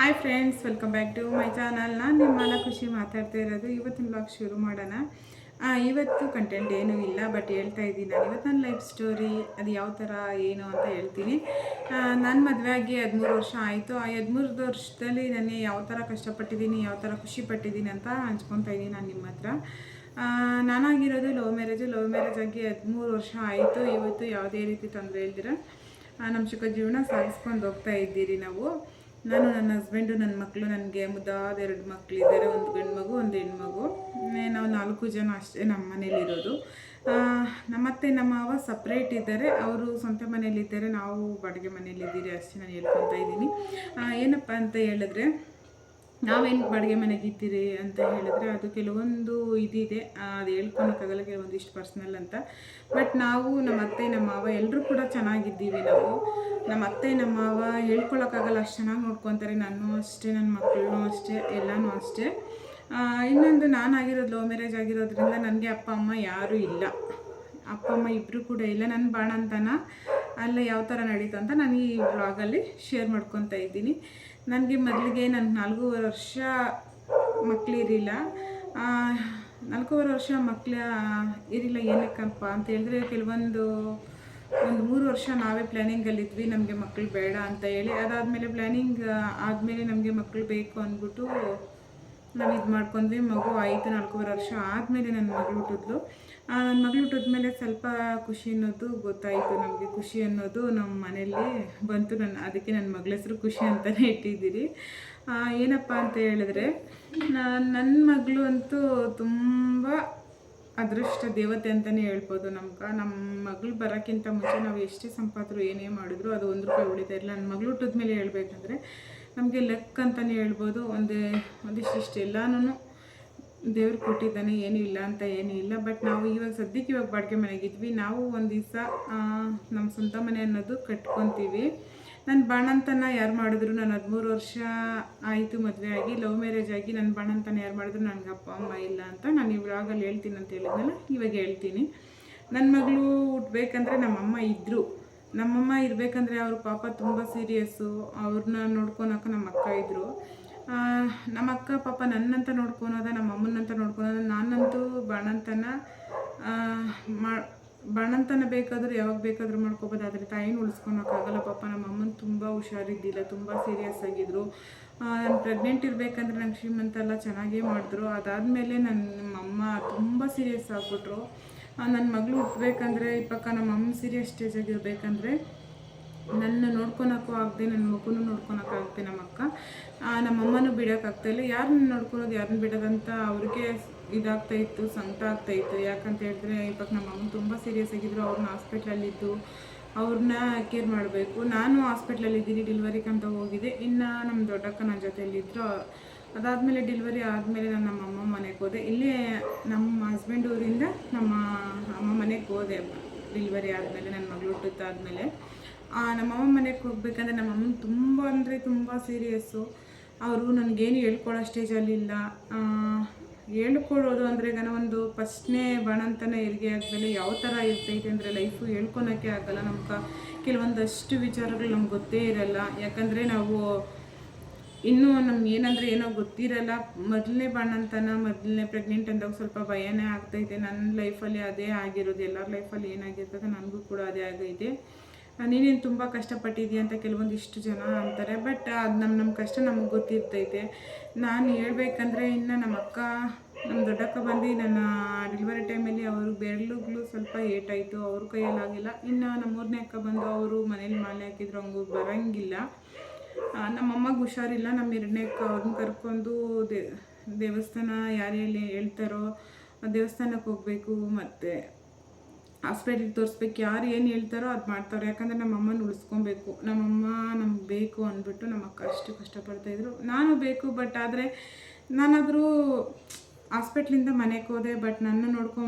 Hi friends, welcome back to my channel. ನಾನು ನಿಮ್ಮ ಖುಷಿ ಮಾತಾಡ್ತಾ ಇರೋದು. ಇವತ್ತಿನ ಬ್ಲಾಗ್ ಶುರು ಮಾಡೋಣ. ಇವತ್ತು ಕಂಟೆಂಟ್ ಏನೂ ಇಲ್ಲ, ಬಟ್ ಹೇಳ್ತಾ ಇದ್ದೀನಿ. ನಾನು ಇವತ್ತು ನನ್ನ ಲೈಫ್ ಸ್ಟೋರಿ ಅದು ಯಾವ ಥರ ಏನು ಅಂತ ಹೇಳ್ತೀನಿ. ನನ್ನ ಮದುವೆ ಆಗಿ 13 ವರ್ಷ ಆಯಿತು. ಆ 13 ವರ್ಷದಲ್ಲಿ ನಾನು ಯಾವ ಥರ ಕಷ್ಟಪಟ್ಟಿದ್ದೀನಿ, ಯಾವ ಥರ ಖುಷಿ ಪಟ್ಟಿದ್ದೀನಿ ಅಂತ ಹಂಚ್ಕೊತಾ ಇದ್ದೀನಿ ನಾನು ನಿಮ್ಮ ಹತ್ರ. ನಾನಾಗಿರೋದು ಲವ್ ಮ್ಯಾರೇಜ್ ಆಗಿ 13 ವರ್ಷ ಆಯಿತು. ಇವತ್ತು ಯಾವುದೇ ರೀತಿ ತೊಂದರೆ ಇಲ್ದಿರ ನಮ್ಮ ಸುಖ ಜೀವನ ಸಾಗಿಸ್ಕೊಂಡು ಹೋಗ್ತಾ ಇದ್ದೀರಿ ನಾವು. ನಾನು, ನನ್ನ ಹಸ್ಬೆಂಡು, ನನ್ನ ಮಕ್ಕಳು. ನನಗೆ ಮುದ್ದಾದ 2 ಮಕ್ಕಳಿದ್ದಾರೆ, ಒಂದು ಗಂಡು ಮಗು, ಒಂದು ಹೆಣ್ಮಗು. ನಾವು 4 ಜನ ಅಷ್ಟೇ ನಮ್ಮ ಮನೇಲಿರೋದು. ನಮ್ಮತ್ತೆ ನಮ್ಮ ಮಾವ ಸಪ್ರೇಟ್ ಇದ್ದಾರೆ, ಅವರು ಸ್ವಂತ ಮನೇಲಿದ್ದಾರೆ, ನಾವು ಬಾಡಿಗೆ ಮನೇಲಿದ್ದೀರಿ ಅಷ್ಟೇ. ನಾನು ಹೇಳ್ಕೊತಾ ಇದ್ದೀನಿ. ಏನಪ್ಪ ಅಂತ ಹೇಳಿದ್ರೆ, ನಾವೇನು ಬಾಡಿಗೆ ಮನೆಗಿದ್ದೀರಿ ಅಂತ ಹೇಳಿದ್ರೆ ಅದು ಕೆಲವೊಂದು ಇದಿದೆ, ಅದು ಹೇಳ್ಕೊಳಕ್ಕಾಗಲ್ಲ, ಕೆಲವೊಂದಿಷ್ಟು ಪರ್ಸ್ನಲ್ ಅಂತ. ಬಟ್ ನಾವು, ನಮ್ಮ ಅತ್ತೆ ನಮ್ಮ ಮಾವ ಎಲ್ಲರೂ ಕೂಡ ಚೆನ್ನಾಗಿದ್ದೀವಿ. ನಾವು ನಮ್ಮ ಅತ್ತೆ ನಮ್ಮ ಮಾವ ಹೇಳ್ಕೊಳಕ್ಕಾಗಲ್ಲ, ಅಷ್ಟು ಚೆನ್ನಾಗಿ ನೋಡ್ಕೊತಾರೆ. ನಾನು ಅಷ್ಟೇ, ನನ್ನ ಮಕ್ಕಳನ್ನೂ ಅಷ್ಟೇ, ಎಲ್ಲನೂ ಅಷ್ಟೇ. ಇನ್ನೊಂದು, ನಾನಾಗಿರೋದು ಲವ್ ಮ್ಯಾರೇಜ್ ಆಗಿರೋದ್ರಿಂದ ನನಗೆ ಅಪ್ಪ ಅಮ್ಮ ಯಾರೂ ಇಲ್ಲ. ಅಪ್ಪ ಅಮ್ಮ ಇಬ್ಬರು ಕೂಡ ಇಲ್ಲ. ನನ್ನ ಬಾಣಂತನ ಅಲ್ಲ ಯಾವ ಥರ ನಡೀತು ಅಂತ ನಾನು ಈ ವ್ಲಾಗಲ್ಲಿ ಶೇರ್ ಮಾಡ್ಕೊತಾ ಇದ್ದೀನಿ. ನನಗೆ ಮೊದಲಿಗೆ ನನ್ನ 4 ವರ್ಷ ಮಕ್ಕಳಿರಲಿಲ್ಲ. 4 ವರ್ಷ ಇರಲಿಲ್ಲ. ಏನಕ್ಕಪ್ಪ ಅಂತ ಹೇಳಿದ್ರೆ, ಒಂದು 3 ವರ್ಷ ನಾವೇ ಪ್ಲ್ಯಾನಿಂಗಲ್ಲಿದ್ವಿ, ನಮಗೆ ಮಕ್ಕಳು ಬೇಡ ಅಂತ ಹೇಳಿ. ಅದಾದಮೇಲೆ ಪ್ಲ್ಯಾನಿಂಗ್ ಆದಮೇಲೆ ನಮಗೆ ಮಕ್ಕಳು ಬೇಕು ಅಂದ್ಬಿಟ್ಟು ನಾವು ಇದು ಮಾಡ್ಕೊಂಡ್ವಿ. ಮಗು ಆಯಿತು. 4 ವರ್ಷ ಆದಮೇಲೆ ನನ್ನ ಮಗಳು ಹುಟ್ಟಿದ್ಲು. ನನ್ನ ಮಗಳು ಹುಟ್ಟಿದ್ಮೇಲೆ ಸ್ವಲ್ಪ ಖುಷಿ ಅನ್ನೋದು ಗೊತ್ತಾಯಿತು ನಮಗೆ. ಖುಷಿ ಅನ್ನೋದು ನಮ್ಮ ಮನೆಯಲ್ಲಿ ಬಂತು. ಅದಕ್ಕೆ ನನ್ನ ಮಗಳ ಹೆಸರು ಖುಷಿ ಅಂತಲೇ ಇಟ್ಟಿದ್ದೀರಿ. ಏನಪ್ಪ ಅಂತ ಹೇಳಿದ್ರೆ, ನನ್ನ ಮಗಳು ಅಂತೂ ತುಂಬ ಅದೃಷ್ಟ ದೇವತೆ ಅಂತಲೇ ಹೇಳ್ಬೋದು. ನಮ್ಮ ಮಗಳು ಬರೋಕ್ಕಿಂತ ಮುಂಚೆ ನಾವು ಎಷ್ಟೇ ಸಂಪಾದರು ಏನೇ ಮಾಡಿದ್ರು ಅದು 1 ರೂಪಾಯಿ ಉಳಿತಾ ಇರಲಿಲ್ಲ. ನನ್ನ ಮಗಳು ಹುಟ್ಟಿದ್ಮೇಲೆ ಹೇಳ್ಬೇಕಂದ್ರೆ ನಮಗೆ ಲೆಕ್ಕ ಅಂತಲೇ ಹೇಳ್ಬೋದು. ಒಂದಿಷ್ಟು ಎಲ್ಲನೂ ದೇವ್ರು ಕೊಟ್ಟಿದ್ದಾನೆ, ಏನೂ ಇಲ್ಲ ಅಂತ ಏನೂ ಇಲ್ಲ. ಬಟ್ ನಾವು ಸದ್ಯಕ್ಕೆ ಬಾಡಿಗೆ ಮನೆಗಿದ್ವಿ. ನಾವು ಒಂದು ದಿವಸ ನಮ್ಮ ಸ್ವಂತ ಮನೆ ಅನ್ನೋದು ಕಟ್ಕೊತೀವಿ. ನನ್ನ ಬಾಣಂತನ ಯಾರು ಮಾಡಿದ್ರು, ನಾನು 13 ವರ್ಷ ಆಯಿತು ಮದುವೆ ಆಗಿ, ಲವ್ ಮ್ಯಾರೇಜ್ ಆಗಿ. ನನ್ನ ಬಾಣಂತನ ಯಾರು ಮಾಡಿದ್ರು, ನನಗೆ ಅಪ್ಪ ಅಮ್ಮ ಇಲ್ಲ ಅಂತ ನಾನು ಇವಾಗಲ್ಲಿ ಹೇಳ್ತೀನಿ ಅಂತ ಹೇಳಿದ್ನಲ್ಲ, ಇವಾಗ ಹೇಳ್ತೀನಿ. ನನ್ನ ಮಗಳು ಹುಟ್ಟಬೇಕಂದ್ರೆ ನಮ್ಮಮ್ಮ ಇದ್ದರು. ನಮ್ಮಮ್ಮ ಇರಬೇಕಂದ್ರೆ ಅವರು ಪಾಪ ತುಂಬ ಸೀರಿಯಸ್ಸು. ಅವ್ರನ್ನ ನೋಡ್ಕೊಳಕ್ಕೆ ನಮ್ಮ ಅಕ್ಕ ಇದ್ದರು. ನಮ್ಮ ಅಕ್ಕ ಪಾಪ ನನ್ನಂತ ನೋಡ್ಕೊಳೋದ, ನಮ್ಮ ಅಮ್ಮನಂತ ನೋಡ್ಕೊಳೋದ. ನಾನಂತೂ ಬಾಣಂತನ ಬೇಕಾದರೂ ಯಾವಾಗ ಬೇಕಾದರೂ ಮಾಡ್ಕೋಬೋದು, ಆದರೆ ತಾಯಿನ ಉಳಿಸ್ಕೊಳಕ್ಕಾಗಲ್ಲ. ಪಾಪ ನಮ್ಮ ಅಮ್ಮನ ತುಂಬ ಹುಷಾರಿದ್ದಿಲ್ಲ, ತುಂಬ ಸೀರಿಯಸ್ ಆಗಿದ್ದರು. ನಾನು ಪ್ರೆಗ್ನೆಂಟ್ ಇರಬೇಕಂದ್ರೆ ನಂಗೆ ಶ್ರೀಮಂತ ಎಲ್ಲ ಚೆನ್ನಾಗೇ ಮಾಡಿದ್ರು. ಅದಾದಮೇಲೆ ನಮ್ಮಮ್ಮ ತುಂಬ ಸೀರಿಯಸ್ ಆಗಿಬಿಟ್ರು. ನನ್ನ ಮಗಳು ಹುಟ್ಟಬೇಕಂದ್ರೆ ನಮ್ಮ ಅಮ್ಮ ಸೀರಿಯಸ್ ಸ್ಟೇಜಾಗಿರ್ಬೇಕಂದ್ರೆ ನನ್ನ ನೋಡ್ಕೊಳಕ್ಕೂ ಆಗದೆ, ನನ್ನ ಮಗುನೂ ನೋಡ್ಕೊಳಕ್ಕಾಗದೆ ನಮ್ಮ ಅಕ್ಕ. ನಮ್ಮಮ್ಮನೂ ಬಿಡೋಕ್ಕಾಗ್ತಾಯಿಲ್ಲ. ಯಾರನ್ನ ನೋಡ್ಕೊಳೋದು, ಯಾರನ್ನ ಬಿಡೋದಂತ ಅವ್ರಿಗೆ ಇದಾಗ್ತಾಯಿತ್ತು, ಸಂಕಟ ಆಗ್ತಾಯಿತ್ತು. ಯಾಕಂತ ಹೇಳಿದ್ರೆ ನಮ್ಮ ಅಮ್ಮ ತುಂಬ ಸೀರಿಯಸ್ ಆಗಿದ್ದರು. ಅವ್ರನ್ನ ಹಾಸ್ಪಿಟ್ಲಲ್ಲಿದ್ದು ಅವ್ರನ್ನ ಕೇರ್ ಮಾಡಬೇಕು. ನಾನು ಹಾಸ್ಪಿಟ್ಲಲ್ಲಿದ್ದೀನಿ, ಡೆಲಿವರಿಗೆ ಅಂತ ಹೋಗಿದ್ದೆ. ಇನ್ನು ನಮ್ಮ ದೊಡ್ಡಕ್ಕ ನನ್ನ ಜೊತೆಯಲ್ಲಿದ್ದರು. ಅದಾದಮೇಲೆ ಡೆಲಿವರಿ ಆದಮೇಲೆ ನಾನು ನಮ್ಮ ಅಮ್ಮ ಮನೆಗೆ ಹೋದೆ. ಇಲ್ಲೇ ನಮ್ಮ ಹಸ್ಬೆಂಡ್ ಊರಿಂದ ನಮ್ಮ ಅಮ್ಮ ಮನೆಗೆ ಹೋದೆ. ಡೆಲಿವರಿ ಆದಮೇಲೆ, ನನ್ನ ಮಗಳು ಹುಟ್ಟಿದ್ದಾದಮೇಲೆ ನಮ್ಮಮ್ಮ ಮನೆಗೆ ಹೋಗ್ಬೇಕಂದ್ರೆ ನಮ್ಮಮ್ಮನ ತುಂಬ ಅಂದರೆ ತುಂಬ ಸೀರಿಯಸ್ಸು. ಅವರು ನನಗೇನು ಹೇಳ್ಕೊಳ್ಳೋ ಸ್ಟೇಜಲ್ಲಿಲ್ಲ. ಹೇಳ್ಕೊಡೋದು ಅಂದರೆ ಒಂದು ಫಸ್ಟ್ನೇ ಬಾಣಂತನ ಹೆರಿಗೆ ಆದಮೇಲೆ ಯಾವ ಥರ ಇರ್ತೈತೆ ಅಂದರೆ ಲೈಫು ಹೇಳ್ಕೊಳಕ್ಕೆ ಆಗಲ್ಲ. ನಮ್ಗೆ ಕೆಲವೊಂದಷ್ಟು ವಿಚಾರಗಳು ನಮ್ಗೆ ಗೊತ್ತೇ ಇರಲ್ಲ. ಯಾಕಂದರೆ ನಾವು ಇನ್ನೂ ನಮ್ಗೆ ಏನೋ ಗೊತ್ತಿರಲ್ಲ. ಮೊದಲನೇ ಬಾಣಂತನ, ಮೊದಲನೇ ಪ್ರೆಗ್ನೆಂಟ್ ಅಂದಾಗ ಸ್ವಲ್ಪ ಭಯನೇ ಆಗ್ತೈತೆ. ನನ್ನ ಲೈಫಲ್ಲಿ ಅದೇ ಆಗಿರೋದು. ಎಲ್ಲರ ಲೈಫಲ್ಲಿ ಏನಾಗಿರ್ತದೆ ನನಗೂ ಕೂಡ ಅದೇ ಆಗೈತೆ. ನೀನೇನು ತುಂಬ ಕಷ್ಟಪಟ್ಟಿದ್ದೀಯ ಅಂತ ಕೆಲವೊಂದಿಷ್ಟು ಜನ ಅಂತಾರೆ. ಬಟ್ ಅದು ನಮ್ಮ ಕಷ್ಟ ನಮಗೆ ಗೊತ್ತಿರ್ತೈತೆ. ನಾನು ಹೇಳ್ಬೇಕಂದ್ರೆ, ಇನ್ನು ನಮ್ಮ ಅಕ್ಕ, ನಮ್ಮ ದೊಡ್ಡಕ್ಕ ಬಂದು ನನ್ನ ಡೆಲಿವರಿ ಟೈಮಲ್ಲಿ ಅವರು ಬೆರಳುಗಳು ಸ್ವಲ್ಪ ಏಟಾಯಿತು, ಅವ್ರ ಕೈಯಲ್ಲಾಗಿಲ್ಲ. ಇನ್ನು ನಮ್ಮ 3ನೇ ಅಕ್ಕ ಬಂದು ಅವರು ಮನೇಲಿ ಮಾಲೆ ಹಾಕಿದ್ರು, ಹಂಗೂ ಬರೋಂಗಿಲ್ಲ. ನಮ್ಮಮ್ಮಗೆ ಹುಷಾರಿಲ್ಲ. ನಮ್ಮ 2ನೇ ಅಕ್ಕ ಅವ್ರನ್ನ ಕರ್ಕೊಂಡು ದೇವಸ್ಥಾನ ಯಾರೆಲ್ಲಿ ಹೇಳ್ತಾರೋ ದೇವಸ್ಥಾನಕ್ಕೆ ಹೋಗಬೇಕು, ಮತ್ತು ಹಾಸ್ಪಿಟ್ಲಿಗೆ ತೋರಿಸ್ಬೇಕು. ಯಾರು ಏನು ಹೇಳ್ತಾರೋ ಅದು ಮಾಡ್ತಾರೆ. ಯಾಕಂದರೆ ನಮ್ಮಮ್ಮನ ಉಳಿಸ್ಕೊಬೇಕು. ನಮ್ಮಮ್ಮ ನಮ್ಗೆ ಬೇಕು ಅಂದ್ಬಿಟ್ಟು ನಮ್ಮ ಅಕ್ಕ ಅಷ್ಟು ಕಷ್ಟಪಡ್ತಾಯಿದ್ರು. ನಾನು ಬೇಕು, ಬಟ್ ಆದರೆ ನಾನಾದರೂ ಹಾಸ್ಪಿಟ್ಲಿಂದ ಮನೆಗೆ ಹೋದೆ. ಬಟ್ ನನ್ನ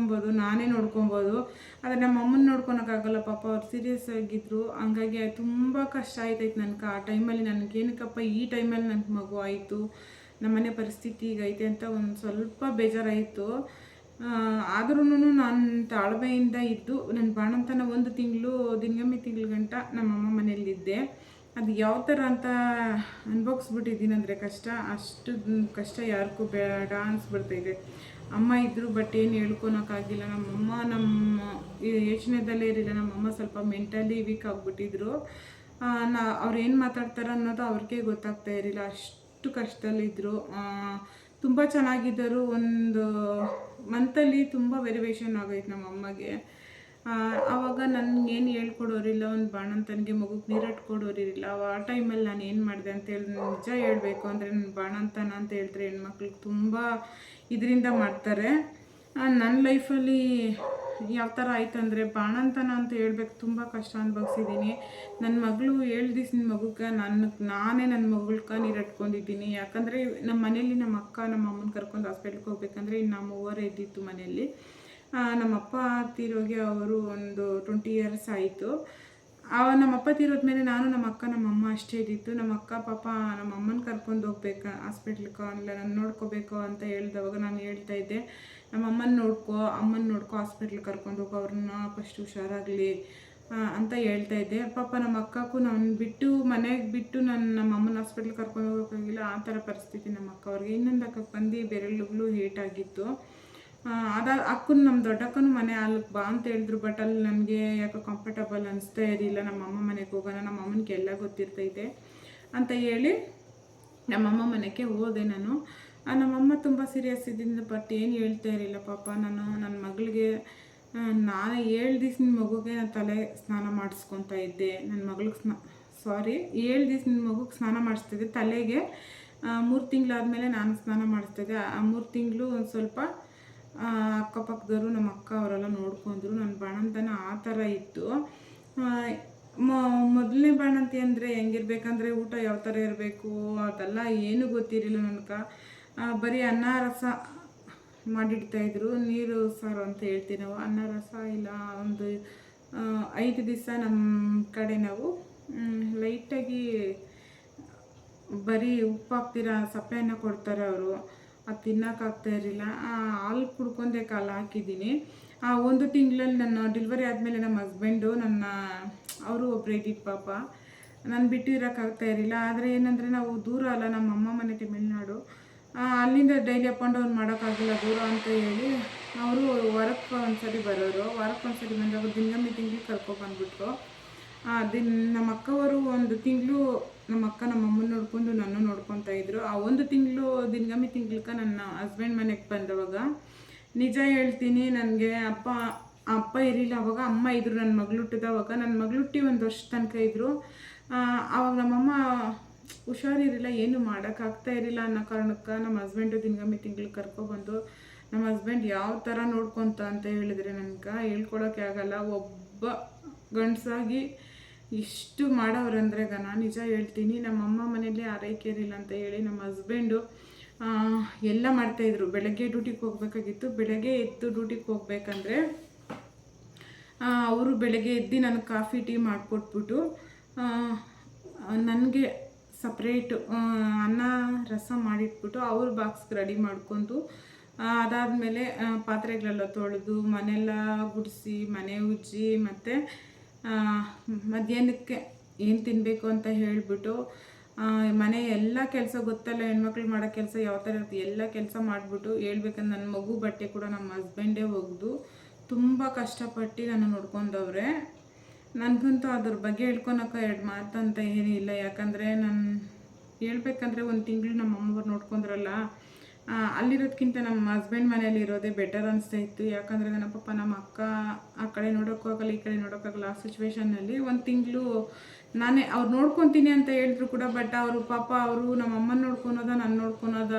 ನಾನೇ ನೋಡ್ಕೊಬೋದು. ಆದರೆ ನಮ್ಮ ಅಮ್ಮನ ನೋಡ್ಕೊಳಕ್ಕಾಗಲ್ಲ. ಪಾಪ ಅವ್ರು ಸೀರಿಯಸ್ ಆಗಿದ್ದರು. ಹಂಗಾಗಿ ತುಂಬ ಕಷ್ಟ ಆಯ್ತೈತೆ ನನಗೆ ಆ ಟೈಮಲ್ಲಿ. ನನಗೇನಕ್ಕಪ್ಪ ಈ ಟೈಮಲ್ಲಿ ನನ್ನ ಮಗು ಆಯಿತು, ನಮ್ಮನೆ ಪರಿಸ್ಥಿತಿ ಈಗೈತೆ ಅಂತ ಒಂದು ಸ್ವಲ್ಪ ಬೇಜಾರಾಯಿತು. ಆದ್ರೂ ನಾನು ತಾಳ್ಮೆಯಿಂದ ಇದ್ದು ನನ್ನ ಬಾಣಂತನ 1 ತಿಂಗಳು, ದಿನಗಮ್ಮಿ ತಿಂಗಳ ಗಂಟ ನಮ್ಮಮ್ಮ ಮನೆಯಲ್ಲಿದ್ದೆ. ಅದು ಯಾವ ಥರ ಅಂತ ಅನ್ಭೋಗಿಸ್ಬಿಟ್ಟಿದ್ದೀನಿ ಅಂದರೆ ಕಷ್ಟ, ಅಷ್ಟು ಕಷ್ಟ ಯಾರಿಗೂ ಬೇಡ ಅನಿಸ್ಬಿಡ್ತಾಯಿದೆ. ಅಮ್ಮ ಇದ್ದರು ಬಟ್ ಏನು ಹೇಳ್ಕೊಳಕ್ಕಾಗಿಲ್ಲ. ನಮ್ಮ ಯೋಚನೆದಲ್ಲೇ ಇರಲಿಲ್ಲ. ನಮ್ಮಮ್ಮ ಸ್ವಲ್ಪ ಮೆಂಟಲಿ ವೀಕ್ ಆಗಿಬಿಟ್ಟಿದ್ರು. ಅವ್ರು ಏನು ಮಾತಾಡ್ತಾರೆ ಅನ್ನೋದು ಅವ್ರಿಗೆ ಗೊತ್ತಾಗ್ತಾ ಇರಲಿಲ್ಲ. ಅಷ್ಟು ಕಷ್ಟದಲ್ಲಿದ್ದರು. ತುಂಬ ಚೆನ್ನಾಗಿದ್ದರು. ಒಂದು ಮಂತಲ್ಲಿ ತುಂಬ ವೆರಿವೇಷನ್ ಆಗೈತೆ ನಮ್ಮಮ್ಮಗೆ. ಆವಾಗ ನನಗೇನು ಹೇಳ್ಕೊಡೋರಿಲ್ಲ, ಒಂದು ಬಾಣಂತನಿಗೆ ಮಗುಗೆ ನೀರಟ್ಟು ಕೊಡೋರಿಲ್ಲ. ಆ ಟೈಮಲ್ಲಿ ನಾನು ಏನು ಮಾಡಿದೆ ಅಂತೇಳಿ ನಿಜ ಹೇಳಬೇಕು ಅಂದರೆ, ನನ್ನ ಬಾಣಂತನ ಅಂತ ಹೇಳ್ತಾರೆ ಹೆಣ್ಮಕ್ಳಿಗೆ ತುಂಬ ಇದರಿಂದ ಮಾಡ್ತಾರೆ. ನನ್ನ ಲೈಫಲ್ಲಿ ಯಾವ ಥರ ಆಯ್ತು ಅಂದರೆ, ಬಾಣಂತನ ಅಂತ ಹೇಳ್ಬೇಕು ತುಂಬ ಕಷ್ಟ ಅನುಭವಿಸಿದ್ದೀನಿ. ನನ್ನ ಮಗಳು 7 ದಿವ್ಸದ ಮಗುಗೆ ನಾನೇ ನನ್ನ ಮಗಳ್ಗೆ ನೀರಟ್ಕೊಂಡಿದ್ದೀನಿ. ಯಾಕಂದರೆ ನಮ್ಮ ಮನೇಲಿ ನಮ್ಮ ಅಕ್ಕ ನಮ್ಮ ಅಮ್ಮನ ಕರ್ಕೊಂಡು ಹಾಸ್ಪಿಟ್ಲಿಗೆ ಹೋಗ್ಬೇಕಂದ್ರೆ ಇನ್ನು ಮೂವರೇ ಇದ್ದಿತ್ತು ಮನೆಯಲ್ಲಿ. ನಮ್ಮಪ್ಪ ತೀರೋಗಿ ಅವರು ಒಂದು 20 ಇಯರ್ಸ್ ಆಯಿತು. ನಮ್ಮಪ್ಪ ತೀರೋದ್ಮೇಲೆ ನಾನು ನಮ್ಮ ಅಕ್ಕ ನಮ್ಮ ಅಮ್ಮ ಅಷ್ಟೇ ಇದ್ದಿತ್ತು. ನಮ್ಮ ಅಕ್ಕ ಪಾಪ ನಮ್ಮ ಅಮ್ಮನ ಕರ್ಕೊಂಡು ಹೋಗ್ಬೇಕು ಹಾಸ್ಪಿಟ್ಲಿಗೆ, ಇಲ್ಲ ನಾನು ನೋಡ್ಕೋಬೇಕು ಅಂತ ಹೇಳಿದವಾಗ ನಾನು ಹೇಳ್ತಾ ಇದ್ದೆ, ನಮ್ಮ ಅಮ್ಮನ ನೋಡ್ಕೊ ಹಾಸ್ಪಿಟ್ಲಿಗೆ ಕರ್ಕೊಂಡು ಹೋಗೋ, ಅವ್ರನ್ನ ಫಸ್ಟ್ ಹುಷಾರಾಗಲಿ ಅಂತ ಹೇಳ್ತಾ ಇದ್ದೆ. ಪಾಪ ನಮ್ಮ ಅಕ್ಕಕ್ಕೂ ನಾನು ಬಿಟ್ಟು ಮನೆಗೆ ಬಿಟ್ಟು ನಮ್ಮ ಅಮ್ಮನ ಹಾಸ್ಪಿಟ್ಲಿಗೆ ಕರ್ಕೊಂಡು ಹೋಗೋಕ್ಕಾಗಿಲ್ಲ. ಆ ಥರ ಪರಿಸ್ಥಿತಿ ನಮ್ಮ ಅಕ್ಕ ಅವ್ರಿಗೆ. ಇನ್ನೊಂದು ಅಕ್ಕಕ್ಕೆ ಬಂದು ಬೆರಳುಗಳು ಏಟಾಗಿತ್ತು. ಅಕ್ಕನ ನಮ್ಮ ದೊಡ್ಡಕ್ಕನೂ ಮನೆ ಅಲ್ಲಿಗೆ ಬಾ ಅಂತ ಹೇಳಿದ್ರು. ಬಟ್ ಅಲ್ಲಿ ನನಗೆ ಯಾಕೋ ಕಂಫರ್ಟಬಲ್ ಅನಿಸ್ತಾ ಇರಲಿಲ್ಲ. ನಮ್ಮಮ್ಮ ಮನೆಗೆ ಹೋಗೋಣ, ನಮ್ಮ ಅಮ್ಮನಿಗೆ ಎಲ್ಲ ಗೊತ್ತಿರ್ತೈತೆ ಅಂತ ಹೇಳಿ ನಮ್ಮಮ್ಮ ಮನೆಗೆ ಹೋದೆ ನಾನು. ನಮ್ಮಮ್ಮ ತುಂಬ ಸೀರಿಯಸ್ ಇದ್ದಿಂದ ಬಟ್ ಏನು ಹೇಳ್ತಾ ಇರಲಿಲ್ಲ. ಪಾಪ ನನ್ನ ಮಗಳಿಗೆ ನಾನು 7 ದಿವ್ಸದ ಮಗುಗೆ ನಾನು ತಲೆ ಸ್ನಾನ ಮಾಡಿಸ್ಕೊತಾ ಇದ್ದೆ. ನನ್ನ ಮಗಳಿಗೆ 7 ದಿವ್ಸದ ಮಗುಗೆ ಸ್ನಾನ ಮಾಡಿಸ್ತಿದ್ದೆ ತಲೆಗೆ. 3 ತಿಂಗಳಾದಮೇಲೆ ನಾನು ಸ್ನಾನ ಮಾಡಿಸ್ತಿದ್ದೆ. ಆ 3 ತಿಂಗಳು ಒಂದು ಸ್ವಲ್ಪ ಅಕ್ಕಪಕ್ಕದವರು ನಮ್ಮ ಅಕ್ಕ ಅವರೆಲ್ಲ ನೋಡ್ಕೊಂಡ್ರು. ನನ್ನ ಬಾಣಂತನ ಆ ಥರ ಇತ್ತು. ಮೊದಲನೇ ಬಾಣಂತಿ ಅಂದರೆ ಹೆಂಗಿರ್ಬೇಕಂದ್ರೆ ಊಟ ಯಾವ ಥರ ಇರಬೇಕು ಅದೆಲ್ಲ ಏನೂ ಗೊತ್ತಿರಲಿಲ್ಲ ನನಗೆ. ಬರೀ ಅನ್ನ ರಸ ಮಾಡಿಡ್ತಾಯಿದ್ರು. ನೀರು ಸಾರು ಅಂತ ಹೇಳ್ತೀವಿ ನಾವು. ಅನ್ನ ರಸ ಇಲ್ಲ ಒಂದು 5 ದಿವಸ ನಮ್ಮ ಕಡೆ ನಾವು ಲೈಟಾಗಿ ಬರೀ ಉಪ್ಪು ಹಾಕ್ತೀರ ಸಪ್ಪೆ ಅನ್ನ ಕೊಡ್ತಾರೆ ಅವರು. ಅದು ತಿನ್ನೋಕ್ಕಾಗ್ತಾ ಇರಲಿಲ್ಲ. ಹಾಲು ಕುಡ್ಕೊಂಡೆ ಕಾಲ ಹಾಕಿದ್ದೀನಿ. 1 ತಿಂಗಳಲ್ಲಿ ನನ್ನ ಡೆಲಿವರಿ ಆದಮೇಲೆ ನಮ್ಮ ಹಸ್ಬೆಂಡು ಅವರು ಒಬ್ಬರೇ ಇದ್ದಿದ್ದು ಪಾಪ. ನಾನು ಬಿಟ್ಟು ಇರೋಕ್ಕಾಗ್ತಾ ಇರಲಿಲ್ಲ. ಆದರೆ ಏನಂದರೆ ನಾವು ದೂರ ಅಲ್ಲ, ನಮ್ಮ ಅಮ್ಮ ಮನೆ ತಮಿಳ್ನಾಡು. ಅಲ್ಲಿಂದ ಡೈಲಿ ಅಪ್ ಆ್ಯಂಡ್ ಡೌನ್ ಮಾಡೋಕ್ಕಾಗಿಲ್ಲ ದೂರ ಅಂತ ಹೇಳಿ ಅವರು ವಾರಕ್ಕೆ ಒಂದ್ಸರಿ ಬರೋರು. ವಾರಕ್ಕೆ ಒಂದ್ಸರಿ ಬಂದಾಗ ತಿಂಗಳಿಗೆ ಕರ್ಕೊಬಂದ್ಬಿಟ್ರು. ನಮ್ಮ ಅಕ್ಕವರು 1 ತಿಂಗಳು ನಮ್ಮ ಅಕ್ಕ ನಮ್ಮ ಅಮ್ಮನ ನೋಡ್ಕೊಂಡು ನನ್ನ ನೋಡ್ಕೊತಾ ಇದ್ರು. ಆ 1 ತಿಂಗಳು ತಿಂಗ್ಳಕ್ಕೆ ನನ್ನ ಹಸ್ಬೆಂಡ್ ಮನೆಗೆ ಬಂದವಾಗ ನಿಜ ಹೇಳ್ತೀನಿ, ನನಗೆ ಅಪ್ಪ ಇರಲಿಲ್ಲ. ಅವಾಗ ಅಮ್ಮ ಇದ್ದರು. ನನ್ನ ಮಗಳು ಹುಟ್ಟಿದವಾಗ ನನ್ನ ಮಗಳು ಹುಟ್ಟಿ 1 ವರ್ಷ ತನಕ ಇದ್ದರು. ಆವಾಗ ನಮ್ಮಮ್ಮ ಹುಷಾರಿರಲಿಲ್ಲ, ಏನು ಮಾಡೋಕ್ಕಾಗ್ತಾ ಇರಲಿಲ್ಲ ಅನ್ನೋ ಕಾರಣಕ್ಕೆ ನಮ್ಮ ಹಸ್ಬೆಂಡು ತಿಂಗ್ಳಿಗೆ ಕರ್ಕೊಬಂದು ನಮ್ಮ ಹಸ್ಬೆಂಡ್ ಯಾವ ಥರ ನೋಡ್ಕೊತ ಅಂತ ಹೇಳಿದ್ರೆ ನನಗೆ ಹೇಳ್ಕೊಳಕ್ಕೆ ಆಗಲ್ಲ. ಒಬ್ಬ ಗಂಡಸಾಗಿ ಇಷ್ಟು ಮಾಡೋರಂದ್ರೆ ನಾನು ನಿಜ ಹೇಳ್ತೀನಿ. ನಮ್ಮಮ್ಮ ಮನೇಲಿ ಆರೈಕೆ ಇರಲಿಲ್ಲ ಅಂತ ಹೇಳಿ ನಮ್ಮ ಹಸ್ಬೆಂಡು ಎಲ್ಲ ಮಾಡ್ತಾಯಿದ್ರು. ಬೆಳಗ್ಗೆ ಡ್ಯೂಟಿಗೆ ಹೋಗಬೇಕಾಗಿತ್ತು. ಬೆಳಗ್ಗೆ ಎದ್ದು ಡ್ಯೂಟಿಗೆ ಹೋಗ್ಬೇಕಂದ್ರೆ ಅವರು ಬೆಳಗ್ಗೆ ಎದ್ದು ನನಗೆ ಕಾಫಿ ಟೀ ಮಾಡಿಕೊಟ್ಬಿಟ್ಟು ನನಗೆ ಸಪ್ರೇಟು ಅನ್ನ ರಸ ಮಾಡಿಟ್ಬಿಟ್ಟು ಅವ್ರ ಬಾಕ್ಸ್ಗೆ ರೆಡಿ ಮಾಡ್ಕೊಂಡು, ಅದಾದಮೇಲೆ ಪಾತ್ರೆಗಳೆಲ್ಲ ತೊಳೆದು ಮನೆಯೆಲ್ಲ ಗುಡಿಸಿ ಮನೆ ಉಜ್ಜಿ ಮತ್ತು ಮಧ್ಯಾಹ್ನಕ್ಕೆ ಏನು ತಿನ್ನಬೇಕು ಅಂತ ಹೇಳಿಬಿಟ್ಟು ಮನೆ ಎಲ್ಲ ಕೆಲಸ ಗೊತ್ತಲ್ಲ ಹೆಣ್ಮಕ್ಳು ಮಾಡೋ ಕೆಲಸ ಯಾವ ಥರ ಇರುತ್ತೆ, ಎಲ್ಲ ಕೆಲಸ ಮಾಡಿಬಿಟ್ಟು ಹೇಳ್ಬೇಕಂದ್ರೆ ನನ್ನ ಮಗು ಬಟ್ಟೆ ಕೂಡ ನಮ್ಮ ಹಸ್ಬೆಂಡೇ ಒಗೆದು ತುಂಬ ಕಷ್ಟಪಟ್ಟು ನಾನು ನೋಡ್ಕೊಂಡವ್ರೆ. ನನಗಂತೂ ಅದ್ರ ಬಗ್ಗೆ ಹೇಳ್ಕೊಳಕ್ಕೆ 2 ಮಾತು ಅಂತ ಏನೂ ಇಲ್ಲ. ಯಾಕಂದರೆ ನಾನು ಹೇಳ್ಬೇಕಂದ್ರೆ 1 ತಿಂಗಳು ನಮ್ಮ ಅಮ್ಮವ್ರು ನೋಡ್ಕೊಂಡ್ರಲ್ಲ, ಅಲ್ಲಿರೋದಕ್ಕಿಂತ ನಮ್ಮ ಹಸ್ಬೆಂಡ್ ಮನೇಲಿ ಇರೋದೇ ಬೆಟರ್ ಅನಿಸ್ತಾ ಇತ್ತು. ಯಾಕಂದರೆ ನನ್ನ ಪಾಪ ನಮ್ಮ ಅಕ್ಕ ಆ ಕಡೆ ನೋಡೋಕ್ಕಾಗಲ್ಲ, ಈ ಕಡೆ ನೋಡೋಕ್ಕಾಗಲ್ಲ. ಆ ಸಿಚುವೇಷನ್ನಲ್ಲಿ 1 ತಿಂಗಳು ನಾನೇ ಅವ್ರು ನೋಡ್ಕೊತೀನಿ ಅಂತ ಹೇಳಿದ್ರು ಕೂಡ, ಬಟ್ ಅವರು ಪಾಪ ಅವರು ನಮ್ಮ ಅಮ್ಮನ ನೋಡ್ಕೊಳೋದ ನಾನು ನೋಡ್ಕೊಳೋದ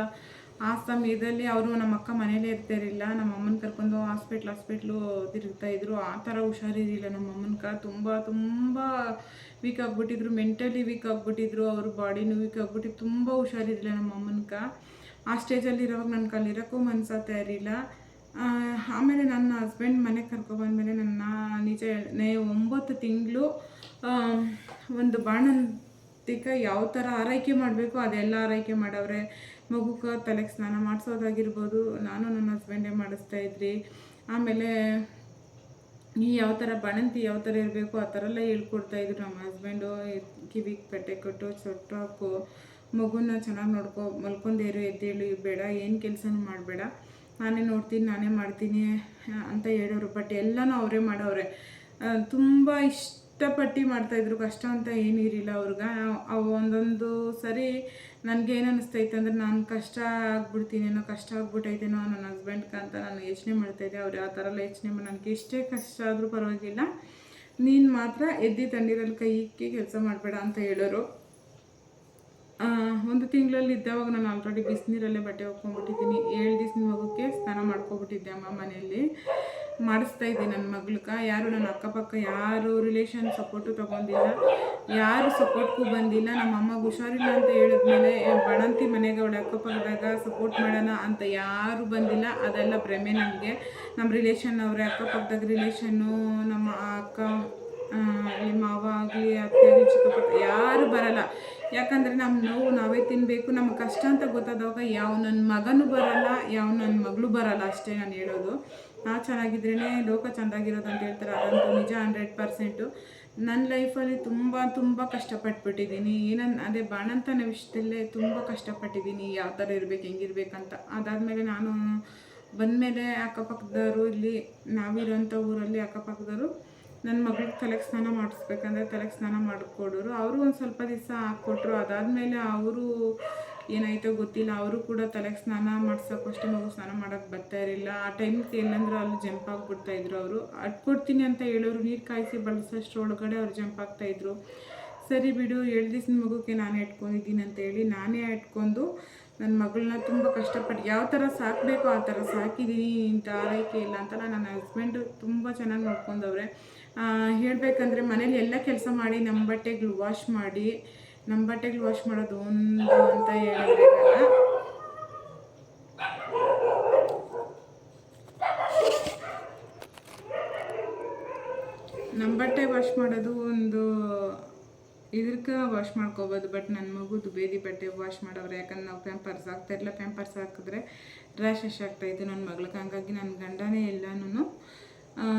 ಆ ಸಮಯದಲ್ಲಿ ಅವರು ನಮ್ಮ ಅಕ್ಕ ಮನೇಲೇ ಇರ್ತಾಯಿರಲಿಲ್ಲ. ನಮ್ಮ ಅಮ್ಮನ ಕರ್ಕೊಂಡು ಹಾಸ್ಪಿಟ್ಲು ತಿರುಗ್ತಾಯಿದ್ರು. ಆ ಥರ ಹುಷಾರಿರಲಿಲ್ಲ ನಮ್ಮ ಅಮ್ಮನ್ಗೆ. ತುಂಬ ವೀಕ್ ಆಗಿಬಿಟ್ಟಿದ್ರು, ಮೆಂಟಲಿ ವೀಕ್ ಆಗಿಬಿಟ್ಟಿದ್ರು. ಅವ್ರ ಬಾಡಿನೂ ವೀಕ್ ಆಗಿಬಿಟ್ಟು ತುಂಬ ಹುಷಾರಿರಲಿಲ್ಲ ನಮ್ಮ ಅಮ್ಮನ್ಗೆ. ಆ ಸ್ಟೇಜಲ್ಲಿರೋವಾಗ ನನಗೆ ಅಲ್ಲಿರೋಕ್ಕೂ ಮನಸ್ಸಾಗ್ತಾ ಇರಲಿಲ್ಲ. ಆಮೇಲೆ ನನ್ನ ಹಸ್ಬೆಂಡ್ ಮನೆಗೆ ಕರ್ಕೊಬಂದ್ಮೇಲೆ ನನ್ನ ನಿಜ 9 ತಿಂಗಳು ಒಂದು ಬಾಣಂತಿಕ ಯಾವ ಥರ ಆರೈಕೆ ಮಾಡಬೇಕು ಅದೆಲ್ಲ ಆರೈಕೆ ಮಾಡವ್ರೆ. ಮಗುಗೆ ತಲೆಗೆ ಸ್ನಾನ ಮಾಡಿಸೋದಾಗಿರ್ಬೋದು ನಾನು ನನ್ನ ಹಸ್ಬೆಂಡೇ ಮಾಡಿಸ್ತಾಯಿದ್ರಿ. ಆಮೇಲೆ ಯಾವ ಥರ ಬಾಣಂತಿ ಯಾವ ಥರ ಇರಬೇಕು ಆ ಥರ ಎಲ್ಲ ಹೇಳ್ಕೊಡ್ತಾಯಿದ್ರು ನಮ್ಮ ಹಸ್ಬೆಂಡು. ಕಿವಿಗೆ ಪೆಟ್ಟೆ ಕೊಟ್ಟು ಸೊಟ್ಟು ಹಾಕು, ಮಗುನ ಚೆನ್ನಾಗಿ ನೋಡ್ಕೊ, ಮಲ್ಕೊಂಡೇರು, ಎದ್ದೇಳು, ಬೇಡ ಏನು ಕೆಲಸನೂ ಮಾಡಬೇಡ, ನಾನೇ ನೋಡ್ತೀನಿ ನಾನೇ ಮಾಡ್ತೀನಿ ಅಂತ ಹೇಳೋರು. ಬಟ್ ಎಲ್ಲನೂ ಅವರೇ ಮಾಡೋರೆ. ತುಂಬ ಇಷ್ಟಪಟ್ಟು ಮಾಡ್ತಾಯಿದ್ರು, ಕಷ್ಟ ಅಂತ ಏನಿರಲಿಲ್ಲ ಅವ್ರಿಗೆ. ಅವು ಒಂದೊಂದು ಸರಿ ನನಗೇನು ಅನ್ನಿಸ್ತೈತೆ ಅಂದರೆ ನಾನು ಕಷ್ಟ ಆಗ್ಬಿಡ್ತೀನೇನೋ, ಕಷ್ಟ ಆಗ್ಬಿಟ್ಟೈತೇನೋ ನನ್ನ ಹಸ್ಬೆಂಡ್ಗೆ ಅಂತ ನಾನು ಯೋಚನೆ ಮಾಡ್ತಾಯಿದ್ದೆ. ಅವ್ರು ಆ ಥರ ಎಲ್ಲ ಯೋಚನೆ ಮಾಡಿ ನನಗೆ ಎಷ್ಟೇ ಕಷ್ಟ ಆದರೂ ಪರವಾಗಿಲ್ಲ, ನೀನು ಮಾತ್ರ ಎದ್ದು ತಣ್ಣೀರಲ್ಲಿ ಕೈ ಇಕ್ಕಿ ಕೆಲಸ ಮಾಡಬೇಡ ಅಂತ ಹೇಳೋರು. ಒಂದು ತಿಂಗಳಲ್ಲಿ ಇದ್ದಾವಾಗ ನಾನು ಆಲ್ರೆಡಿ ಬಿಸಿನೀರಲ್ಲೇ ಬಟ್ಟೆ ಒಕ್ಕೊಂಡ್ಬಿಟ್ಟಿದ್ದೀನಿ. 7 ದಿವ್ಸದ ಮಗುಕ್ಕೆ ಸ್ನಾನ ಮಾಡ್ಕೊಬಿಟ್ಟಿದ್ದೆ ಅಮ್ಮ ಮನೆಯಲ್ಲಿ. ಮಾಡಿಸ್ತಾ ಇದ್ದೀನಿ ನನ್ನ ಮಗ್ಳಿಗೆ. ಯಾರು ನನ್ನ ಅಕ್ಕಪಕ್ಕ ಯಾರು ರಿಲೇಷನ್ ಸಪೋರ್ಟು ತೊಗೊಂಡಿಲ್ಲ, ಯಾರು ಸಪೋರ್ಟ್ಗೂ ಬಂದಿಲ್ಲ. ನಮ್ಮ ಅಮ್ಮಗೆ ಹುಷಾರಿಲ್ಲ ಅಂತ ಹೇಳಿದ್ಮೇಲೆ ಬಾಣಂತಿ ಮನೆಗೆ ಅವಳ ಅಕ್ಕಪಕ್ಕದಾಗ ಸಪೋರ್ಟ್ ಮಾಡೋಣ ಅಂತ ಯಾರು ಬಂದಿಲ್ಲ. ಅದೆಲ್ಲ ಭ್ರಮೆ ನಮಗೆ. ನಮ್ಮ ರಿಲೇಷನ್ ಅವರೇ, ಅಕ್ಕಪಕ್ಕದಾಗ ರಿಲೇಷನ್ನು, ನಮ್ಮ ಅಕ್ಕ ಆಗಲಿ, ಮಾವ ಆಗಲಿ, ಅತ್ತೆ ಆಗಲಿ, ಚಿಕ್ಕಪ್ಪ ಯಾರು ಬರಲ್ಲ. ಯಾಕಂದರೆ ನಮ್ಮ ನೋವು ನಾವೇ ತಿನ್ನಬೇಕು. ನಮ್ಮ ಕಷ್ಟ ಅಂತ ಗೊತ್ತಾದವಾಗ ಯಾವ ನನ್ನ ಮಗನೂ ಬರಲ್ಲ, ಯಾವ ನನ್ನ ಮಗಳು ಬರಲ್ಲ. ಅಷ್ಟೇ ನಾನು ಹೇಳೋದು. ನಾವು ಚೆನ್ನಾಗಿದ್ರೇ ಲೋಕ ಚೆಂದಾಗಿರೋದು ಅಂತ ಹೇಳ್ತಾರೆ. ಅದಂತೂ ನಿಜ 100%. ನನ್ನ ಲೈಫಲ್ಲಿ ತುಂಬ ಕಷ್ಟಪಟ್ಬಿಟ್ಟಿದ್ದೀನಿ. ಅದೇ ಬಾಣಂತನ ವಿಷಯದಲ್ಲೇ ತುಂಬ ಕಷ್ಟಪಟ್ಟಿದ್ದೀನಿ, ಯಾವ ಥರ ಇರಬೇಕು, ಹೆಂಗಿರ್ಬೇಕಂತ. ಅದಾದಮೇಲೆ ನಾನು ಬಂದಮೇಲೆ ಅಕ್ಕಪಕ್ಕದವರು, ಇಲ್ಲಿ ನಾವಿರೋಂಥ ಊರಲ್ಲಿ ಅಕ್ಕಪಕ್ಕದವರು ನನ್ನ ಮಗಳಿಗೆ ತಲೆಗೆ ಸ್ನಾನ ಮಾಡಿಸ್ಬೇಕಂದ್ರೆ ತಲೆಗೆ ಸ್ನಾನ ಮಾಡಿಕೊಡೋರು. ಅವರು ಒಂದು ಸ್ವಲ್ಪ ದಿವಸ ಹಾಕ್ಕೊಟ್ರು. ಅದಾದಮೇಲೆ ಅವರು ಏನಾಯಿತೋ ಗೊತ್ತಿಲ್ಲ, ಅವರು ಕೂಡ ತಲೆಗೆ ಸ್ನಾನ ಮಾಡ್ಸೋಕ್ಕೂ ಅಷ್ಟೇ ಮಗು ಸ್ನಾನ ಮಾಡೋಕ್ಕೆ ಬರ್ತಾ ಇರಲಿಲ್ಲ. ಆ ಟೈಮ್ಗೆ ಎಲ್ಲಂದ್ರೆ ಅಲ್ಲಿ ಜಂಪ್ ಆಗಿಬಿಡ್ತಾಯಿದ್ರು. ಅವರು ಅಟ್ಕೊಡ್ತೀನಿ ಅಂತ ಹೇಳೋರು, ನೀರು ಕಾಯಿಸಿ ಬಳಸೋಷ್ಟ್ರೊಳಗಡೆ ಅವ್ರು ಜಂಪ್ ಆಗ್ತಾಯಿದ್ರು. ಸರಿ ಬಿಡು, 7 ದಿವ್ಸದ ಮಗುಕ್ಕೆ ನಾನೇ ಇಟ್ಕೊಂಡಿದ್ದೀನಿ ಅಂತೇಳಿ ನಾನೇ ಇಟ್ಕೊಂಡು ನನ್ನ ಮಗಳನ್ನ ತುಂಬ ಕಷ್ಟಪಟ್ಟು ಯಾವ ಥರ ಸಾಕಬೇಕೋ ಆ ಥರ ಸಾಕಿದ್ದೀನಿ. ಇಂಥ ಆರೈಕೆ ಇಲ್ಲ ಅಂತ. ನನ್ನ ಹಸ್ಬೆಂಡು ತುಂಬ ಚೆನ್ನಾಗಿ ನೋಡ್ಕೊಂಡವ್ರೆ. ಹೇಳಬೇಕಂದ್ರೆ ಮನೇಲಿ ಎಲ್ಲ ಕೆಲಸ ಮಾಡಿ ನಮ್ಮ ಬಟ್ಟೆಗಳು ವಾಶ್ ಮಾಡಿ, ನಮ್ಮ ಬಟ್ಟೆಗಳು ವಾಶ್ ಮಾಡೋದು ಒಂದು ಅಂತ ಹೇಳಬೇಕಲ್ಲ. ನಮ್ಮ ಬಟ್ಟೆ ವಾಶ್ ಮಾಡೋದು ಒಂದು ಇದಕ್ಕೆ ವಾಶ್ ಮಾಡ್ಕೋಬೋದು. ಬಟ್ ನನ್ನ ಮಗುದು ಬೇದಿ ಬಟ್ಟೆ ವಾಶ್ ಮಾಡೋರು. ಯಾಕಂದ್ರೆ ನಾವು ಪ್ಯಾಂಪರ್ಸ್ ಹಾಕ್ತಾಯಿರಲಿಲ್ಲ. ಪ್ಯಾಂಪರ್ಸ್ ಹಾಕಿದ್ರೆ ರ್ಯಾಷಸ್ ಆಗ್ತಾಯಿತ್ತು ನನ್ನ ಮಗಳಿಗೆ. ಹಂಗಾಗಿ ನನ್ನ ಗಂಡನೇ ಎಲ್ಲನೂ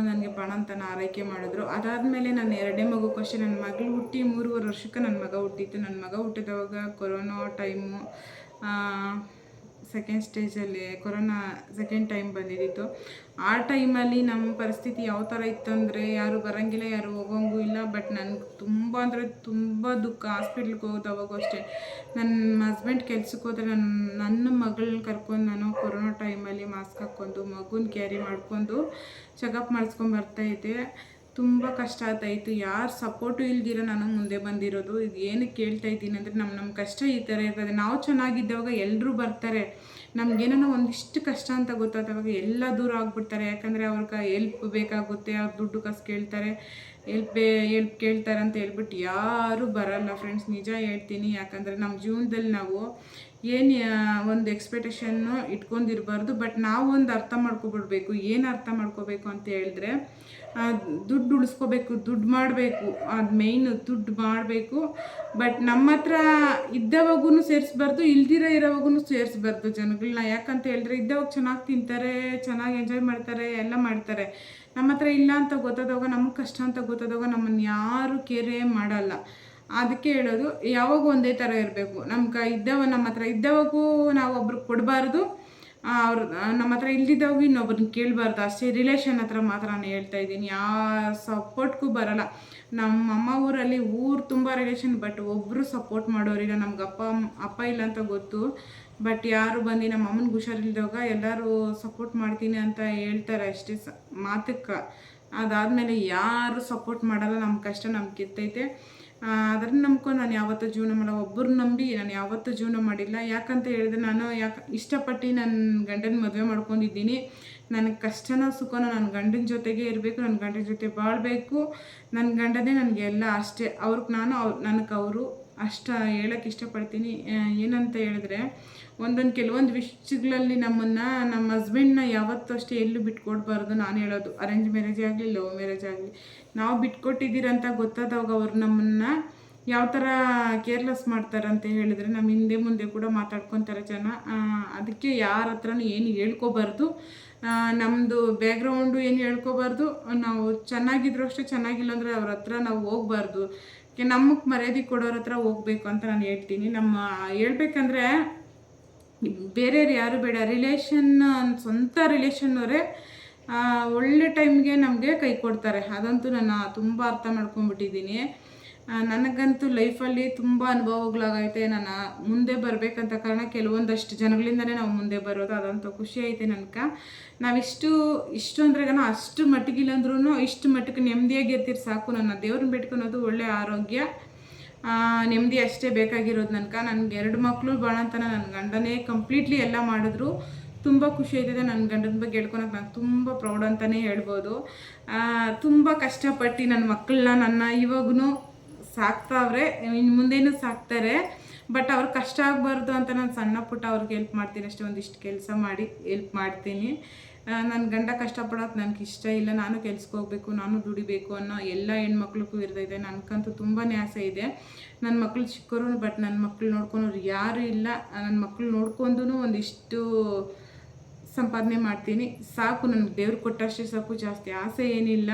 ನನಗೆ ಬಾಣಂತನ ಆರೈಕೆ ಮಾಡಿದ್ರು. ಅದಾದಮೇಲೆ ನಾನು 2ನೇ ಮಗುಕ್ಕೂ ಅಷ್ಟೇ, ನನ್ನ ಮಗಳು ಹುಟ್ಟಿ 3.5 ವರ್ಷಕ್ಕೆ ನನ್ನ ಮಗ ಹುಟ್ಟಿತ್ತು. ನನ್ನ ಮಗ ಹುಟ್ಟಿದವಾಗ ಕೊರೋನಾ ಟೈಮು, ಸೆಕೆಂಡ್ ಸ್ಟೇಜಲ್ಲಿ ಕೊರೋನಾ ಸೆಕೆಂಡ್ ಟೈಮ್ ಬಂದಿದ್ದಿತ್ತು. ಆ ಟೈಮಲ್ಲಿ ನಮ್ಮ ಪರಿಸ್ಥಿತಿ ಯಾವ ಥರ ಇತ್ತು ಅಂದರೆ ಯಾರು ಬರೋಂಗಿಲ್ಲ, ಯಾರು ಹೋಗೋಂಗೂ ಇಲ್ಲ. ಬಟ್ ನನಗೆ ತುಂಬ ಅಂದರೆ ತುಂಬ ದುಃಖ. ಹಾಸ್ಪಿಟ್ಲಿಗೆ ಹೋದವಾಗೂ ಅಷ್ಟೇ, ನನ್ನ ಹಸ್ಬೆಂಡ್ ಕೆಲ್ಸಕ್ಕೆ ಹೋದರೆ ನನ್ನ ಮಗಳನ್ನ ಕರ್ಕೊಂಡು ನಾನು ಕೊರೋನಾ ಟೈಮಲ್ಲಿ ಮಾಸ್ಕ್ ಹಾಕ್ಕೊಂಡು ಮಗುನ ಕ್ಯಾರಿ ಮಾಡ್ಕೊಂಡು ಚೆಕಪ್ ಮಾಡಿಸ್ಕೊಂಬರ್ತಾಯಿದ್ದೆ. ತುಂಬ ಕಷ್ಟ ಆಗ್ತಾಯಿತ್ತು. ಯಾರು ಸಪೋರ್ಟು ಇಲ್ದಿರ ನಾನು ಮುಂದೆ ಬಂದಿರೋದು. ಇದು ಏನಕ್ಕೆ ಕೇಳ್ತಾ ಇದ್ದೀನಿ ಅಂದರೆ ನಮ್ಮ ಕಷ್ಟ ಈ ಥರ ಇರ್ತದೆ. ನಾವು ಚೆನ್ನಾಗಿದ್ದವಾಗ ಎಲ್ಲರೂ ಬರ್ತಾರೆ. ನಮಗೇನೋ ಒಂದಿಷ್ಟು ಕಷ್ಟ ಅಂತ ಗೊತ್ತಾದವಾಗ ಎಲ್ಲ ದೂರ ಆಗಿಬಿಡ್ತಾರೆ. ಯಾಕಂದರೆ ಅವ್ರಿಗೆ ಹೆಲ್ಪ್ ಬೇಕಾಗುತ್ತೆ, ಅವ್ರು ದುಡ್ಡು ಕಾಸು ಕೇಳ್ತಾರೆ, ಹೆಲ್ಪ್ ಕೇಳ್ತಾರೆ ಅಂತ ಹೇಳ್ಬಿಟ್ಟು ಯಾರೂ ಬರಲ್ಲ ಫ್ರೆಂಡ್ಸ್. ನಿಜ ಹೇಳ್ತೀನಿ. ಯಾಕಂದರೆ ನಮ್ಮ ಜೀವನದಲ್ಲಿ ನಾವು ಏನು ಒಂದು ಎಕ್ಸ್ಪೆಕ್ಟೇಷನ್ನು ಇಟ್ಕೊಂಡಿರಬಾರ್ದು. ಬಟ್ ನಾವು ಒಂದು ಅರ್ಥ ಮಾಡ್ಕೊಬಿಡ್ಬೇಕು. ಏನು ಅರ್ಥ ಮಾಡ್ಕೋಬೇಕು ಅಂತ ಹೇಳಿದ್ರೆ, ದುಡ್ಡು ಉಳಿಸ್ಕೋಬೇಕು, ದುಡ್ಡು ಮಾಡಬೇಕು. ಅದು ಮೇಯ್ನು, ದುಡ್ಡು ಮಾಡಬೇಕು. ಬಟ್ ನಮ್ಮ ಹತ್ರ ಇದ್ದವಾಗೂ ಸೇರಿಸ್ಬಾರ್ದು, ಇಲ್ದಿರ ಇರೋವಾಗೂ ಸೇರಿಸ್ಬಾರ್ದು ಜನಗಳನ್ನ. ಯಾಕಂತ ಹೇಳಿದ್ರೆ ಇದ್ದವಾಗ ಚೆನ್ನಾಗಿ ತಿಂತಾರೆ, ಚೆನ್ನಾಗಿ ಎಂಜಾಯ್ ಮಾಡ್ತಾರೆ, ಎಲ್ಲ ಮಾಡ್ತಾರೆ. ನಮ್ಮ ಹತ್ರ ಇಲ್ಲ ಅಂತ ಗೊತ್ತಾದಾಗ, ನಮಗೆ ಕಷ್ಟ ಅಂತ ಗೊತ್ತಾದಾಗ ನಮ್ಮನ್ನು ಯಾರು ಕೇರೇ ಮಾಡಲ್ಲ. ಅದಕ್ಕೆ ಹೇಳೋದು, ಯಾವಾಗ ಒಂದೇ ಥರ ಇರಬೇಕು. ನಮ್ಮ ಹತ್ರ ಇದ್ದವಾಗೂ ನಾವು ಒಬ್ರಿಗೆ ಕೊಡಬಾರ್ದು, ಅವ್ರು ನಮ್ಮ ಹತ್ರ ಇಲ್ದಿದ್ದಾಗೂ ಇನ್ನೊಬ್ಬರನ್ನ ಕೇಳಬಾರ್ದು. ಅಷ್ಟೇ. ರಿಲೇಷನ್ ಹತ್ರ ಮಾತ್ರ ನಾನು ಹೇಳ್ತಾ ಇದ್ದೀನಿ, ಯಾವ ಸಪೋರ್ಟ್ಗೂ ಬರಲ್ಲ. ನಮ್ಮ ಅಮ್ಮ ಊರಲ್ಲಿ ತುಂಬ ರಿಲೇಷನ್, ಬಟ್ ಒಬ್ಬರು ಸಪೋರ್ಟ್ ಮಾಡೋರಿಲ್ಲ. ನಮ್ಗೆ ಅಪ್ಪ ಇಲ್ಲ ಅಂತ ಗೊತ್ತು, ಬಟ್ ಯಾರು ಬಂದು ನಮ್ಮ ಅಮ್ಮನಿಗೆ ಹುಷಾರಿಲ್ದಾಗ ಎಲ್ಲರೂ ಸಪೋರ್ಟ್ ಮಾಡ್ತೀನಿ ಅಂತ ಹೇಳ್ತಾರೆ ಅಷ್ಟೇ ಮಾತಕ್ಕೆ. ಅದಾದಮೇಲೆ ಯಾರು ಸಪೋರ್ಟ್ ಮಾಡಲ್ಲ. ನಮ್ಮ ಕಷ್ಟ ನಮ್ಗೆ ಕಿತ್ತೈತೆ. ಅದನ್ನು ನಂಬ್ಕೊಂಡು ನಾನು ಯಾವತ್ತೂ ಜೀವನ ಮಾಡಲ್ಲ. ಒಬ್ಬರನ್ನ ನಂಬಿ ನಾನು ಯಾವತ್ತೂ ಜೀವನ ಮಾಡಿಲ್ಲ. ಯಾಕಂತ ಹೇಳಿದ್ರೆ, ನಾನು ಇಷ್ಟಪಟ್ಟು ನನ್ನ ಗಂಡನ ಮದುವೆ ಮಾಡ್ಕೊಂಡಿದ್ದೀನಿ. ನನಗೆ ಕಷ್ಟನೋ ಸುಖನೋ ನನ್ನ ಗಂಡನ ಜೊತೆಗೆ ಇರಬೇಕು, ನನ್ನ ಗಂಡನ ಜೊತೆ ಬಾಳಬೇಕು. ನನ್ನ ಗಂಡನೇ ನನಗೆ ಎಲ್ಲ ಅಷ್ಟೇ. ಅವ್ರಿಗೆ ನಾನು, ನನಗೆ ಅವರು ಅಷ್ಟು ಹೇಳೋಕ್ಕೆ ಇಷ್ಟಪಡ್ತೀನಿ. ಏನಂತ ಹೇಳಿದ್ರೆ, ಕೆಲವೊಂದು ವಿಷಯಗಳಲ್ಲಿ ನಮ್ಮ ಹಸ್ಬೆಂಡ್ನ ಯಾವತ್ತೂ ಅಷ್ಟೇ ಎಲ್ಲೂ ಬಿಟ್ಕೊಡ್ಬಾರ್ದು. ನಾನು ಹೇಳೋದು, ಅರೇಂಜ್ ಮ್ಯಾರೇಜ್ ಆಗಲಿ, ಲವ್ ಮ್ಯಾರೇಜ್ ಆಗಲಿ, ನಾವು ಬಿಟ್ಕೊಟ್ಟಿದ್ದೀರಂತ ಗೊತ್ತಾದವಾಗ ಅವ್ರು ನಮ್ಮನ್ನು ಯಾವ ಥರ ಕೇರ್ಲೆಸ್ ಮಾಡ್ತಾರೆ ಅಂತ ಹೇಳಿದರೆ ನಮ್ಮ ಹಿಂದೆ ಮುಂದೆ ಕೂಡ ಮಾತಾಡ್ಕೊತಾರೆ ಜನ. ಅದಕ್ಕೆ ಯಾರ ಹತ್ರನೂ ಏನು ಹೇಳ್ಕೊಬಾರ್ದು, ನಮ್ಮದು ಬ್ಯಾಕ್ಗ್ರೌಂಡು ಏನು ಹೇಳ್ಕೊಬಾರ್ದು. ನಾವು ಚೆನ್ನಾಗಿದ್ರು ಅಷ್ಟೇ, ಚೆನ್ನಾಗಿಲ್ಲ ಅಂದರೆ ಅವ್ರ ಹತ್ರ ನಾವು ಹೋಗ್ಬಾರ್ದು. ನಮಗೆ ಮರ್ಯಾದೆ ಕೊಡೋರ ಹತ್ರ ಹೋಗ್ಬೇಕು ಅಂತ ನಾನು ಹೇಳ್ತೀನಿ. ಹೇಳ್ಬೇಕಂದ್ರೆ ಬೇರೆಯವ್ರು ಯಾರು ಬೇಡ, ಸ್ವಂತ ರಿಲೇಷನ್ನವರೇ ಒಳ್ಳೆ ಟೈಮ್ಗೆ ನಮಗೆ ಕೈ ಕೊಡ್ತಾರೆ. ಅದಂತೂ ನಾನು ತುಂಬ ಅರ್ಥ ಮಾಡ್ಕೊಂಬಿಟ್ಟಿದ್ದೀನಿ. ನನಗಂತೂ ಲೈಫಲ್ಲಿ ತುಂಬ ಅನುಭವಗಳಾಗೈತೆ. ನಾನು ಮುಂದೆ ಬರಬೇಕಂತ ಕಾರಣ ಕೆಲವೊಂದಷ್ಟು ಜನಗಳಿಂದನೇ ನಾವು ಮುಂದೆ ಬರೋದು. ಅದಂತೂ ಖುಷಿ ಐತೆ ನನಗೆ. ನಾವಿಷ್ಟು ಅಂದರೆ ಅಷ್ಟು ಮಟ್ಟಿಗಿಲ್ಲ ಅಂದ್ರೂ ಇಷ್ಟು ಮಟ್ಟಕ್ಕೆ ನೆಮ್ಮದಿಯಾಗಿರ್ತೀರಿ ಸಾಕು. ನನ್ನ ದೇವ್ರನ್ನ ಬಿಟ್ಕೊಳೋದು ಒಳ್ಳೆ ಆರೋಗ್ಯ, ನೆಮ್ಮದಿ ಅಷ್ಟೇ ಬೇಕಾಗಿರೋದು ನನಗೆ 2 ಮಕ್ಕಳು ಬಾಳಂತನ ನನ್ನ ಗಂಡನೇ ಕಂಪ್ಲೀಟ್ಲಿ ಎಲ್ಲ ಮಾಡಿದ್ರು. ತುಂಬ ಖುಷಿ ಆಯ್ತದೆ. ನನ್ನ ಗಂಡನ ಬಗ್ಗೆ ಹೇಳ್ಕೊಳಕ್ಕೆ ನಾನು ತುಂಬ ಪ್ರೌಡ್ ಅಂತಲೇ ಹೇಳ್ಬೋದು. ತುಂಬ ಕಷ್ಟಪಟ್ಟು ನನ್ನ ಮಕ್ಕಳನ್ನ ಇವಾಗೂ ಸಾಕ್ತಾವ್ರೆ, ಇನ್ನು ಮುಂದೇನು ಸಾಕ್ತಾರೆ. ಬಟ್ ಅವ್ರಿಗೆ ಕಷ್ಟ ಆಗಬಾರ್ದು ಅಂತ ನಾನು ಸಣ್ಣ ಪುಟ್ಟ ಅವ್ರಿಗೆ ಹೆಲ್ಪ್ ಮಾಡ್ತೀನಿ ಅಷ್ಟೇ. ಒಂದಿಷ್ಟು ಕೆಲಸ ಮಾಡಿ ಹೆಲ್ಪ್ ಮಾಡ್ತೀನಿ. ನನ್ನ ಗಂಡ ಕಷ್ಟಪಡೋಕೆ ನನಗೆ ಇಷ್ಟ ಇಲ್ಲ. ನಾನು ಕೆಲ್ಸಕ್ಕೆ ಹೋಗ್ಬೇಕು, ನಾನು ದುಡಿಬೇಕು ಅನ್ನೋ ಎಲ್ಲ ಹೆಣ್ಮಕ್ಳಿಗೂ ಇರ್ತೈತೆ. ನನಗಂತೂ ತುಂಬಾ ಆಸೆ ಇದೆ. ನನ್ನ ಮಕ್ಕಳು ಚಿಕ್ಕವರು, ಬಟ್ ನನ್ನ ಮಕ್ಕಳು ನೋಡ್ಕೊಳೋರು ಯಾರೂ ಇಲ್ಲ. ನನ್ನ ಮಕ್ಕಳು ನೋಡ್ಕೊಂಡು ಒಂದಿಷ್ಟು ಸಂಪಾದನೆ ಮಾಡ್ತೀನಿ ಸಾಕು. ನನಗೆ ದೇವ್ರು ಕೊಟ್ಟಷ್ಟೇ ಸಾಕು, ಜಾಸ್ತಿ ಆಸೆ ಏನಿಲ್ಲ.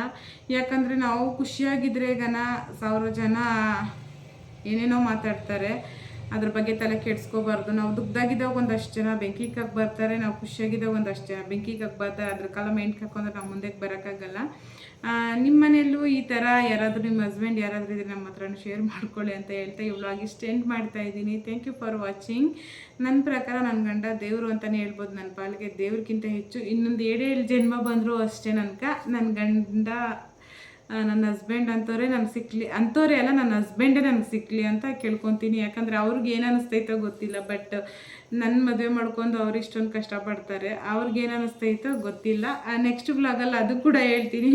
ಯಾಕಂದರೆ ನಾವು ಖುಷಿಯಾಗಿದ್ದರೆ 1000 ಜನ ಏನೇನೋ ಮಾತಾಡ್ತಾರೆ, ಅದ್ರ ಬಗ್ಗೆ ತಲೆ ಕೆಡಿಸ್ಕೋಬಾರ್ದು. ನಾವು ದುಗ್ದಾಗಿದ್ದಾಗ ಒಂದಷ್ಟು ಜನ ಬೆಂಕಿಗೆ ಹಾಕಿ ಬರ್ತಾರೆ, ನಾವು ಖುಷಿಯಾಗಿದ್ದಾಗ ಒಂದಷ್ಟು ಜನ ಬೆಂಕಿಗೆ ಹಾಕಿ ಬರ್ತಾರೆ. ಅದ್ರ ಕಾಲ ಮೆಂಟ್ಗೆ ಹಾಕೊಂಡ್ರೆ ನಾವು ಮುಂದಕ್ಕೆ ಬರೋಕ್ಕಾಗಲ್ಲ. ನಿಮ್ಮ ಮನೆಯಲ್ಲೂ ಈ ಥರ ಯಾರಾದರೂ ನಿಮ್ಮ ಹಸ್ಬೆಂಡ್ ಯಾರಾದರೂ ಇದ್ರೆ ನಮ್ಮ ಹತ್ರನೂ ಶೇರ್ ಮಾಡ್ಕೊಳ್ಳಿ ಅಂತ ಹೇಳ್ತಾ ಈ ವ್ಲಾಗ್ ಇಷ್ಟು ಎಂಡ್ ಮಾಡ್ತಾ ಇದ್ದೀನಿ. Thank you for watching. ನನ್ನ ಪ್ರಕಾರ ನನ್ನ ಗಂಡ ದೇವರು ಅಂತಲೇ ಹೇಳ್ಬೋದು. ನನ್ನ ಪಾಲಿಗೆ ದೇವ್ರಿಗಿಂತ ಹೆಚ್ಚು ಇನ್ನೊಂದು 7 ಜನ್ಮ ಬಂದರೂ ಅಷ್ಟೇ ನನ್ನ ಗಂಡ ನನ್ನ ಹಸ್ಬೆಂಡ್ ಅಂಥವ್ರೆ ನನಗೆ ಸಿಕ್ಕಲಿ, ಅಂಥವ್ರೆ ಅಲ್ಲ, ನನ್ನ ಹಸ್ಬೆಂಡೇ ನನಗೆ ಸಿಕ್ಕಲಿ ಅಂತ ಕೇಳ್ಕೊತೀನಿ. ಯಾಕಂದರೆ ಅವ್ರಿಗೆ ಏನು ಅನ್ನಿಸ್ತೈತೋ ಗೊತ್ತಿಲ್ಲ, ಬಟ್ ನನ್ನ ಮದುವೆ ಮಾಡ್ಕೊಂಡು ಅವ್ರು ಇಷ್ಟೊಂದು ಕಷ್ಟಪಡ್ತಾರೆ. ಅವ್ರಿಗೇನು ಅನ್ನಿಸ್ತೈತೋ ಗೊತ್ತಿಲ್ಲ. ನೆಕ್ಸ್ಟ್ ಬ್ಲಾಗಲ್ಲಿ ಅದು ಕೂಡ ಹೇಳ್ತೀನಿ.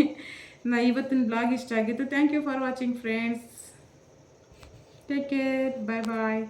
ಇವತ್ತಿನ ಬ್ಲಾಗ್ ಇಷ್ಟ ಆಗಿತ್ತು. Thank you for watching friends. Take care, bye bye.